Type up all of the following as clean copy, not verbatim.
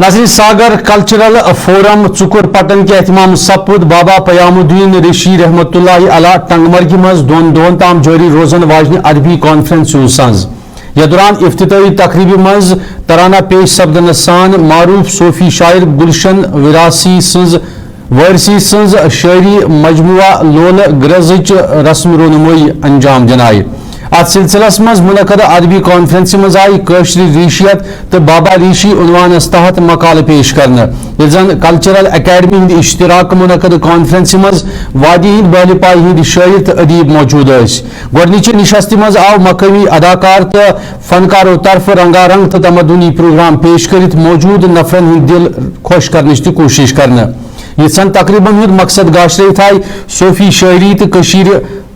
नाज़रीन, सागर cultural forum चुकुर Patan के एहतमाम सपुद बाबा पयामुद्दीन ऋषि रहमतुल्लाहि अलैह टंगमर्ग मज दोन दोन ताम जारी रोजन वाजन अदबी कॉन्फ्रेंस संज या दौरान इफ्तिताही तकरीब मज तराना पेश सपदन सान मारूफ सूफी शायर गुलशन वारसी सज शायरी मजमुआ लोल ग्रज रस्म रोनुमाई अंजाम दिनाई। अत सिलसिलस मज मुनक़द अदबी कॉन्फ्रेंस मज आई कशरी रीशियत तो बाबारेशी उन्वानस तहत मकाल पेश करने जन कल्चरल अकेडमी हिंद इश्तराक मुनक़द कॉन्फ्रेंस मज वादी हिंद बहलिपाई हिंद शायर तो अदीब मौजूद गोडनिचि निशस्त मज आव मकामी अदाकार तो फनकारों तरफ रंगारंग तो तमदुनी प्रोग्राम पेश करित मौजूद नफरन हिंद दिल खुश करने की कोशिश करने यह तकरीबन हुंद मकसद गाशरे थाई सूफी शायरी तो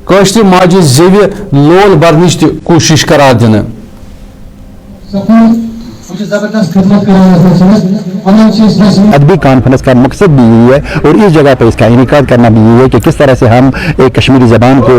कशर माज जेव लोल बरनिश कोशिश करार दिन। अदबी कॉन्फ्रेंस का मकसद भी यही है और इस जगह पर इसका इनेकाद करना भी यही है कि किस तरह से हम एक कश्मीरी ज़बान को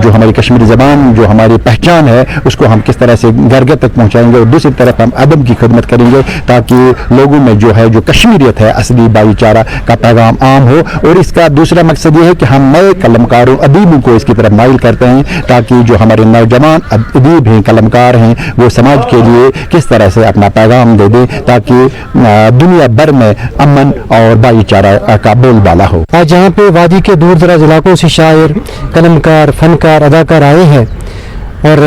जो हमारी कश्मीरी ज़बान जो हमारी पहचान है उसको हम किस तरह से घर घर तक पहुँचाएंगे और दूसरी तरफ हम अदब की खिदमत करेंगे ताकि लोगों में जो है जो कश्मीरियत है असली भाईचारा का पैगाम आम हो। और इसका दूसरा मकसद ये है कि हम नए कलमकारों अदीबों को इसकी तरफ माइल करते हैं ताकि जो हमारे नौजवान अदीब हैं कलमकार हैं वो समाज के लिए किस तरह से अपना पैगाम दे दें ताकि दुनिया भर में अमन और भाईचारा का बोलबाला हो। आज जहाँ पे वादी के दूर दराज इलाकों से शायर कलमकार फनकार अदाकार आए हैं और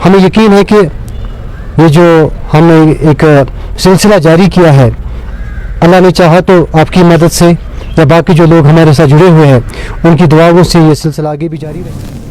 हमें यकीन है कि ये जो हमने एक सिलसिला जारी किया है अल्लाह ने चाहा तो आपकी मदद से या बाकी जो लोग हमारे साथ जुड़े हुए हैं उनकी दुआओं से ये सिलसिला आगे भी जारी रहे।